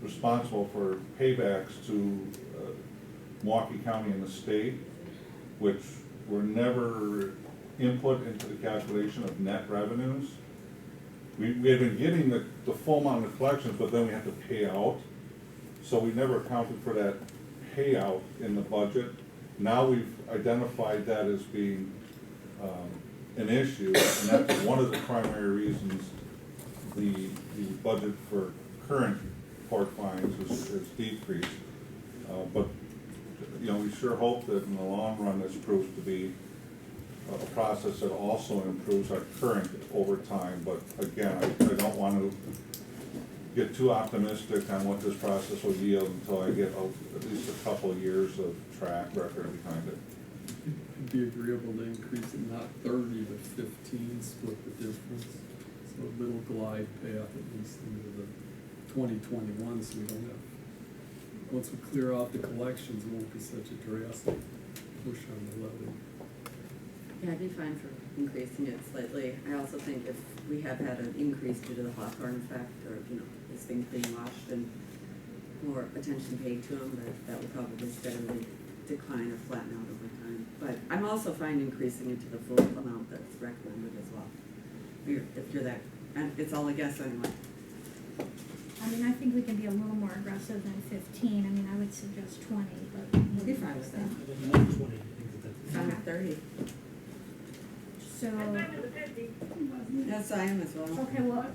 responsible for paybacks to Milwaukee County and the state, which were never input into the calculation of net revenues. We had been getting the full amount of collections, but then we had to pay out. So we never accounted for that payout in the budget. Now we've identified that as being an issue, and that's one of the primary reasons the budget for current court fines is decreased. But you know, we sure hope that in the long run this proves to be a process that also improves our current overtime. But again, I don't want to get too optimistic on what this process will yield until I get at least a couple of years of track record behind it. It'd be agreeable to increase it not 30 to 15, split the difference. So a little glide path at least into the 2021, so we don't have, once we clear out the collections, it won't be such a drastic push on the levy. Yeah, I'd be fine for increasing it slightly. I also think if we have had an increase due to the Hawthorne effect, or, you know, these things being washed and more attention paid to them, that will probably steadily decline or flatten out over time. But I'm also fine increasing it to the full amount that's recommended as well. If you're that, and it's all a guess anyway. I mean, I think we can be a little more aggressive than 15. I mean, I would suggest 20, but. I'd be fine with that. Fine with 30. So, Yes, I am as well. okay, well,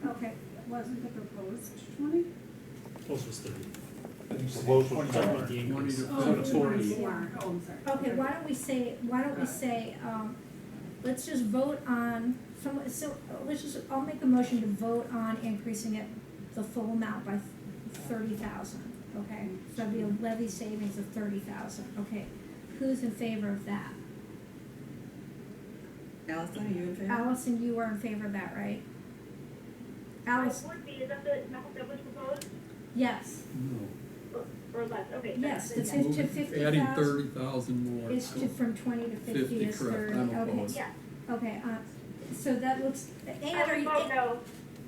okay, Wasn't the proposed 20? Close was 30. Proposed was 20 20 to Oh, 40. 24. Oh, I'm sorry. okay, why don't we say, let's just vote on, I'll make a motion to vote on increasing it the full amount by 30,000, okay? So that'd be a levy savings of 30,000, okay? Who's in favor of that? Allison, are you in favor? Allison, you are in favor of that, right? I Alice, would be, is that the amount that was proposed, yes, No. or less, okay. yes, then it's yes. to 50,000. Adding 30,000 more. It's to, from 20 to 50 50, is correct. 30, I'm okay. opposed. Yeah, Okay, so that looks, Ann, I are would you? vote no.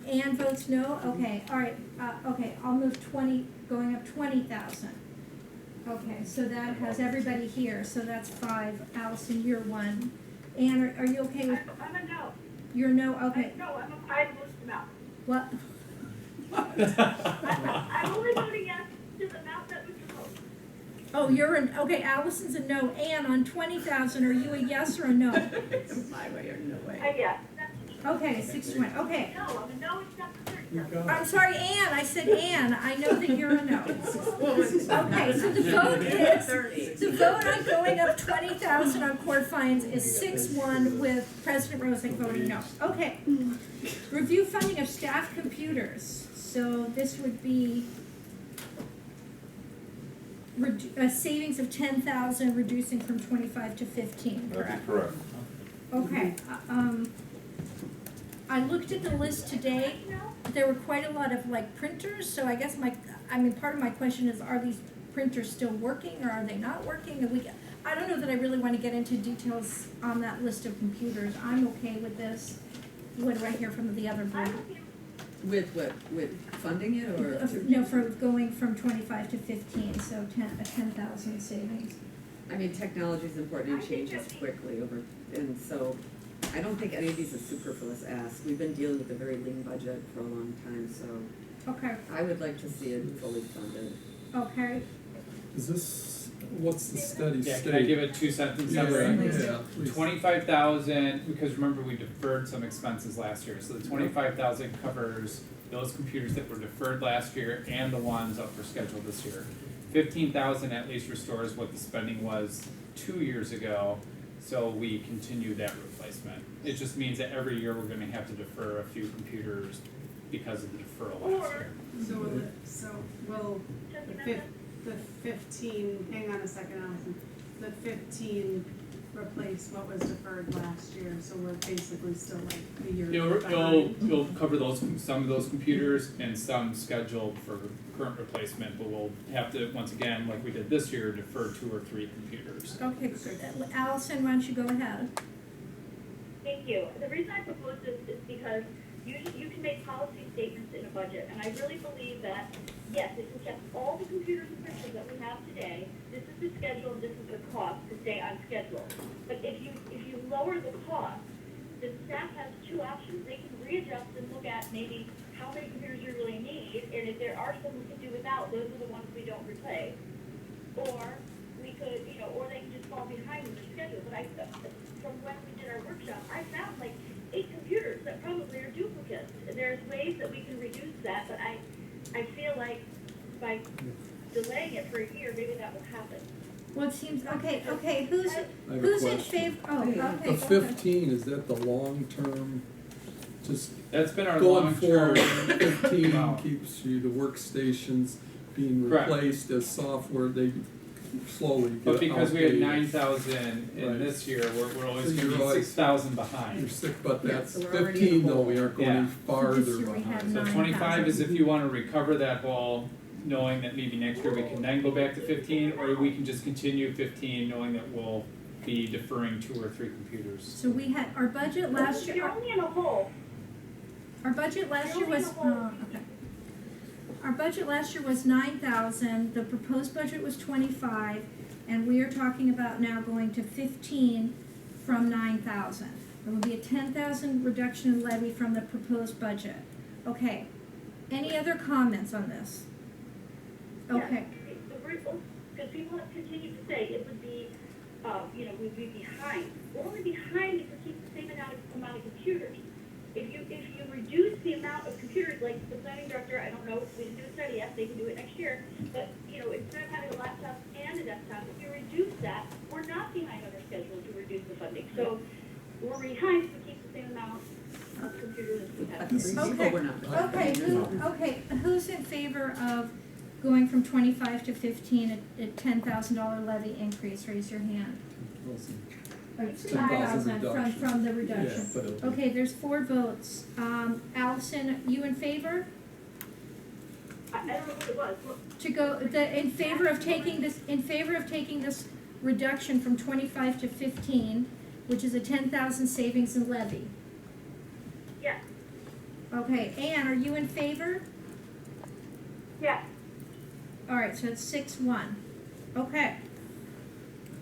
Ann votes no, okay, all right, okay, I'll move 20, going up 20,000. Okay, so that has everybody here, so that's 5, Allison, you're 1. Ann, are you okay with, I'm a no. you're no, okay, No, I'm a five most amount. what? I'm only voting yes to the amount that was proposed. Oh, you're an, okay, Allison's a no, Ann, on 20,000, are you a yes or a no? My way or no way. Yes. Okay, 6 to 1, okay. No, I'm a no except for 30. I'm sorry, Ann, I said Ann, I know that you're a no. Okay, so the vote is, the vote on going up 20,000 on court fines is 6-1 with President Rosick voting no. Okay. Review funding of staff computers, so this would be a savings of 10,000, reducing from 25 to 15, That'd correct? be correct. Okay, I looked at the list today, there were quite a lot of like printers, so I guess part of my question is, are these printers still working or are they not working? And I don't know that I really want to get into details on that list of computers. I'm okay with this. What do I hear from the other board? With what, with funding it or? No, for going from 25 to 15, so 10,000 savings. I mean, technology is important and changes quickly and so I don't think any of these are superfluous asks. We've been dealing with a very lean budget for a long time, so Okay, I would like to see it fully funded. okay. Is this, what's the steady Yeah, state? can I give it 2 sentences? Yeah, Please. yeah, please. 25,000, because remember we deferred some expenses last year, so the 25,000 covers those computers that were deferred last year and the ones up for schedule this year. 15,000 at least restores what the spending was 2 years ago, so we continue that replacement. It just means that every year we're gonna have to defer a few computers because of the deferral last year. So will the 15, hang on a second, Allison, the 15 replace what was deferred last year, so we're basically still like a year behind. It'll cover some of those computers and some scheduled for current replacement, but we'll have to, once again, like we did this year, defer 2 or 3 computers. Okay, Allison, why don't you go ahead? Thank you. The reason I proposed this is because you can make policy statements in a budget, and I really believe that, yes, if we kept all the computers and printers that we have today, this is the schedule and this is the cost to stay on schedule. But if you lower the cost, the staff has two options. They can readjust and look at maybe how many computers you really need, and if there are some we can do without, those are the ones we don't replace. Or we could, or they can just fall behind in their schedule. But from when we did our workshop, I found like 8 computers that probably are duplicates. There's ways that we can reduce that, but I feel like by delaying it for a year, maybe that will happen. Well, it seems, okay, who's I have a in question. favor, oh, okay. The go ahead. 15, is that the long-term, just That's been our going long-term. forward, 15 Wow. keeps you, the workstations being Correct. replaced as software, they slowly get But because we had outdated. 9,000 in Right. this year, we're always So gonna you're be always- 6,000 You're behind. sick, but Yeah, that's so we're already in the 15 though, hole. we aren't going Yeah. any farther So this year we behind. had So 9,000. 25 is if you wanna recover that whole, knowing that maybe next year we can then go back to 15, or we can just continue 15, knowing that we'll be deferring 2 or 3 computers. So we had, our budget last You're year, only in a hole. our budget last year You're only was, in a hole. okay. Our budget last year was 9,000, the proposed budget was 25, and we are talking about now going to 15 from 9,000. There will be a 10,000 reduction in levy from the proposed budget. Okay, any other comments on this? Okay, Because people have continued to say it would be, we'd be behind. We're only behind if we keep the same amount of computers. If you reduce the amount of computers, like the planning director, I don't know, we didn't do a study yet, they can do it next year, but, instead of having a laptop and a desktop, if you reduce that, we're not behind on our schedule to reduce the funding. So we're behind if we keep the same amount of computers as we have. People were not. okay, who's in favor of going from 25 to 15, a $10,000 levy increase? Raise your hand. Or 10,000 from the reduction. Yeah, but Okay, there's 4 votes. Allison, you in favor? I don't know what it was. To go, in favor of taking this reduction from 25 to 15, which is a 10,000 savings in levy. Yes, Okay, Ann, are you in favor? yes. All right, so it's 6-1. Okay.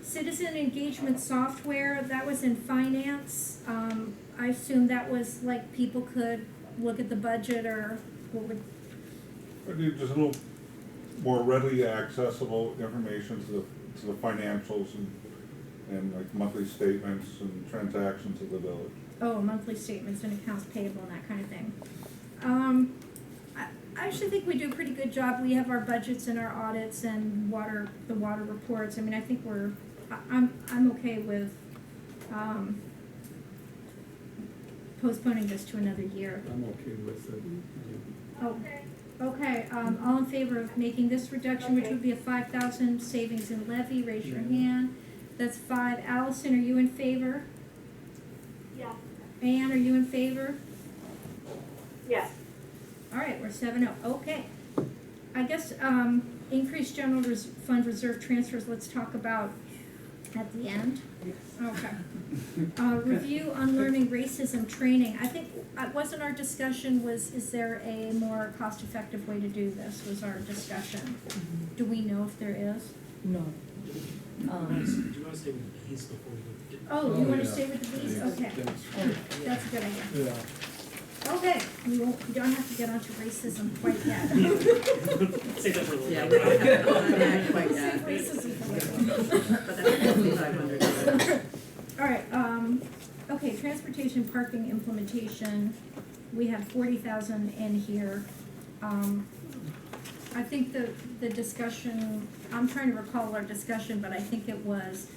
Citizen engagement software, that was in finance. I assume that was like people could look at the budget or what would, Or do just a little more readily accessible information to the financials and like monthly statements and transactions of the village. oh, monthly statements and accounts payable and that kind of thing. I actually think we do a pretty good job. We have our budgets and our audits and the water reports. I mean, I think I'm okay with, postponing this to another year. I'm okay with it. Oh, okay, all in favor of making this reduction, which would be a 5,000 savings in levy, raise your hand. That's 5. Allison, are you in favor? Yes, Ann, are you in favor? yes. All right, we're 7-0, okay. I guess, increased general fund reserve transfers, let's talk about at the end. Okay. Review on learning racism training. I think, wasn't our discussion is there a more cost-effective way to do this, was our discussion. Do we know if there is? No. Do you want to stay with the bees before we go? Oh, you wanna yeah. stay with the bees? Thanks. Okay, Thanks. that's a good idea. Yeah. Okay, we don't have to get onto racism quite yet. Save that for a little Yeah, bit. we don't have to go on that quite Save yet, racism for later. but that's $5,500. All right, okay, transportation parking implementation, we had 40,000 in here. I think the discussion, I'm trying to recall our discussion, but I think it was,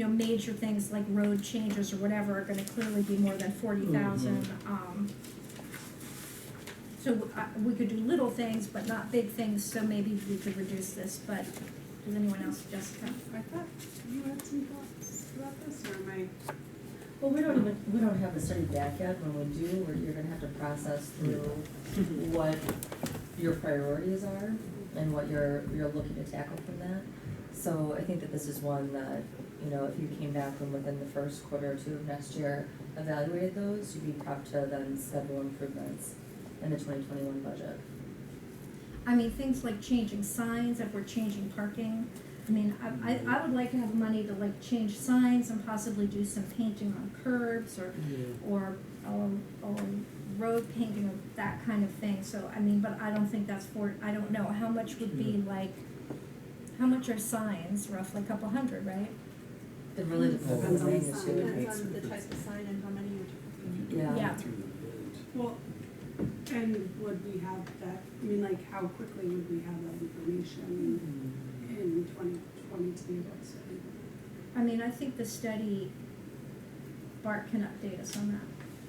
major things like road changes or whatever are gonna clearly be more than 40,000. So we could do little things, but not big things, so maybe we could reduce this, but does anyone else, Jessica? I thought you had some thoughts about this, or am I? Well, we don't have the study back yet. When we do, you're gonna have to process through what your priorities are and what you're looking to tackle from that. So I think that this is one that, if you came back from within the first quarter or 2 of next year evaluated those, you'd be prepped to then schedule improvements in the 2021 budget. I mean, things like changing signs, if we're changing parking. I mean, I would like to have money to like change signs and possibly do some painting on curbs or road painting or that kind of thing. So, I mean, but I don't think that's I don't know, how much would be like, how much are signs, roughly a couple hundred, right? It really depends on the magnitude. Depends on the type of sign and how many you're talking. Yeah. Yeah. Through the village. Well, and would we have that, I mean, like, how quickly would we have that information in 2020 to be able to say? I mean, I think the study, Bart can update us on that.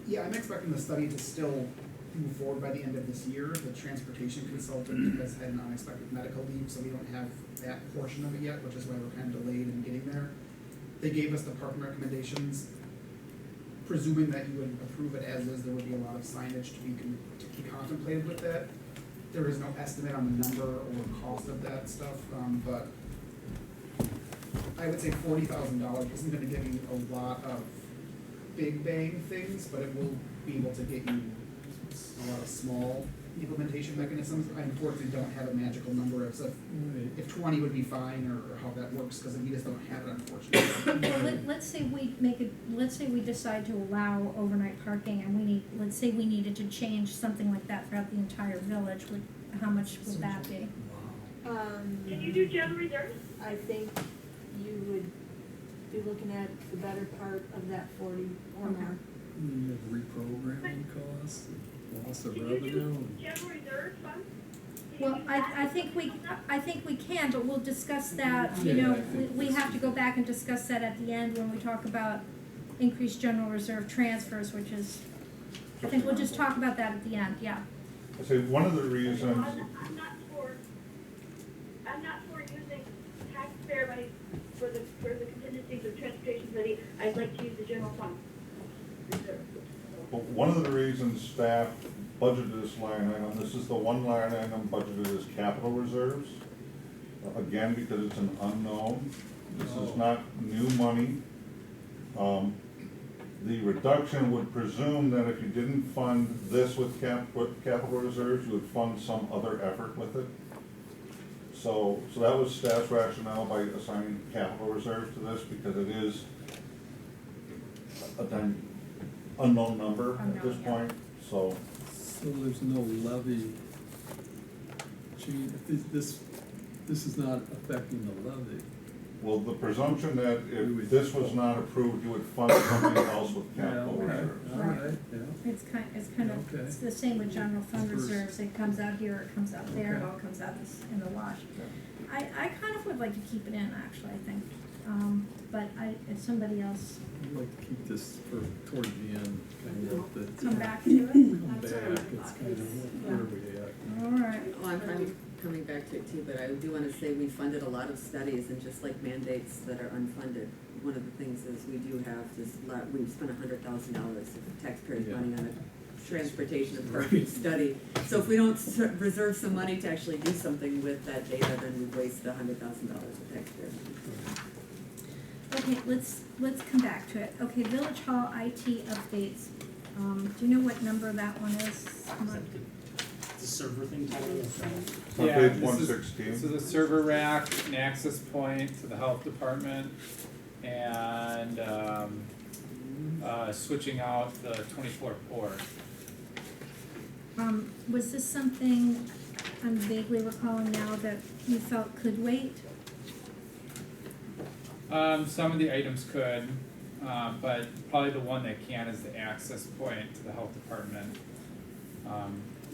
Yeah, I'm expecting the study to still move forward by the end of this year. The transportation consultant has had an unexpected medical leave, so we don't have that portion of it yet, which is why we're kind of delayed in getting there. They gave us the parking recommendations. Presuming that you would approve it as is, there would be a lot of signage to be contemplated with that. There is no estimate on the number or cost of that stuff, but I would say $40,000 isn't gonna give you a lot of big bang things, but it will be able to get you a lot of small implementation mechanisms. I unfortunately don't have a magical number of stuff. If 20 would be fine, or how that works, because we just don't have it, unfortunately. Well, let's say we decide to allow overnight parking and let's say we needed to change something like that throughout the entire village, how much would that be? Can you do general reserves? I think you would be looking at the better part of that 40 or Okay. more. You have reprogramming costs, loss of Can you revenue. do general reserve fund? Can you Well, do that? I think we can, but we'll discuss that, you Yeah, know, I think we this have to is- go back and discuss that at the end when we talk about increased general reserve transfers, which is, I think we'll just talk about that at the end, yeah. I say, one of the reasons, I'm not for using taxpayer money for the contingencies of transportation study. I'd like to use the general fund reserve. but one of the reasons staff budgeted this line item, this is the one line item budgeted as capital reserves. Again, because it's an unknown, this is not new money. The reduction would presume that if you didn't fund this with capital reserves, you would fund some other effort with it. So that was staff's rationale by assigning capital reserves to this, because it is an unknown number at this Unknown, yeah. point, so. So there's no levy change, this is not affecting the levy. Well, the presumption that if this was not approved, you would fund something else with capital reserves. All right, yeah. It's kind of, Okay. it's the same with general fund First. reserves, it comes out here, it comes out there, it Okay. all comes out in the wash. I kind of would like to keep it in, actually, I think, but if somebody else, I'd like to keep this for toward the end, kind of the. come back to it. Come back, Absolutely. it's kind of where we at. All right. Well, I'm coming back to it too, but I do wanna say we funded a lot of studies, and just like mandates that are unfunded, one of the things is we do have this we've spent $100,000 of taxpayers' Yeah. money on a transportation improvement study. So if we don't reserve some money to actually do something with that data, then we've wasted $100,000 of taxpayers' money. Okay, let's come back to it. Okay, Village Hall IT updates. Do you know what number that one is? Come on. The server thing, Tyler, It's on Yeah, page this is- 116. This is a server rack, an access point to the health department, and switching out the 24 port. Was this something, I'm vaguely recalling now, that you felt could wait? Some of the items could, but probably the one that can is the access point to the health department.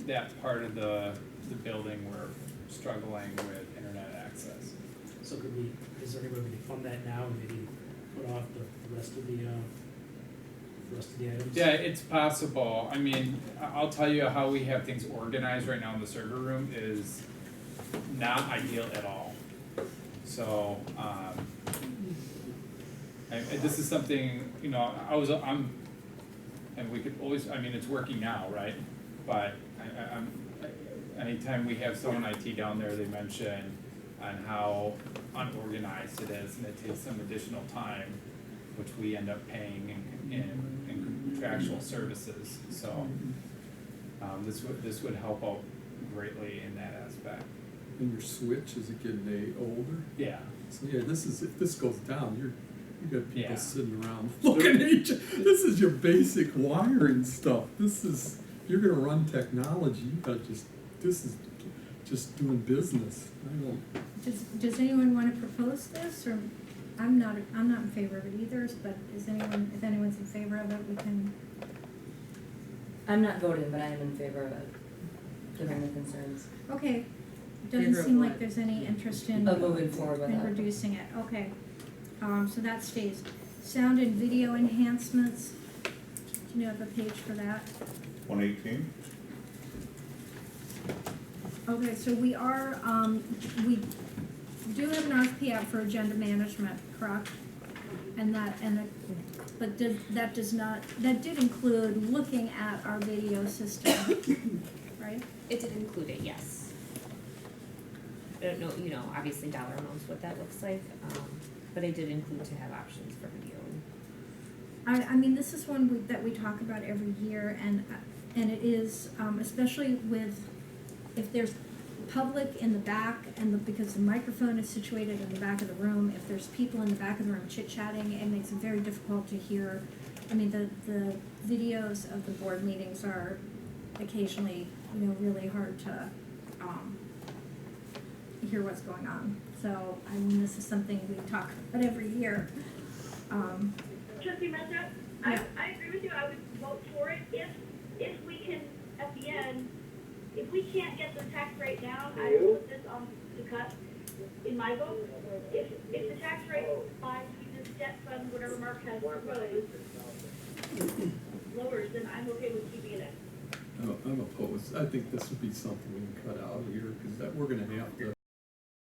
That part of the building we're struggling with internet access. So is there any way we can fund that now and maybe put off the rest of the items? Yeah, it's possible. I mean, I'll tell you how we have things organized right now in the server room is not ideal at all. So, this is something, you know, and we could always, I mean, it's working now, right? But anytime we have someone IT down there, they mention on how unorganized it is, and it takes some additional time, which we end up paying and contractual services, so, this would help out greatly in that aspect. And your switch, is it getting older? Yeah. So yeah, this is, if this goes down, you got people Yeah. sitting around looking at each, this is your basic wiring stuff. This is, if you're gonna run technology, you gotta this is just doing business. I don't, Does anyone wanna propose this, or, I'm not in favor of it either, but if anyone's in favor of it, we can, I'm not voting, but I am in favor of it, given the concerns. okay. Doesn't Favor of seem like what? there's any interest in. Of moving forward with in that. reducing it, okay. So that stays. Sound and video enhancements, do you have a page for that? 118? Okay, so we are, we do have an RFP out for agenda management, correct? But that did include looking at our video system, right? It did include it, yes. I don't know, obviously dollar amounts, what that looks like, but it did include to have options for video. I mean, this is one that we talk about every year, and it is, especially with, if there's public in the back, because the microphone is situated in the back of the room, if there's people in the back of the room chit-chatting, it makes it very difficult to hear. I mean, the videos of the board meetings are occasionally, really hard to, hear what's going on. So, I mean, this is something we talk about every year. Trustee Meza, Yeah. I agree with you, I would vote for it if we can, at the end, if we can't get the tax rate down, I will put this on the cut in my vote. If the tax rate applies, we just debt fund whatever Mark has proposed, lowers, then I'm okay with keeping it. I'm opposed. I think this would be something we can cut out of here, because we're gonna have to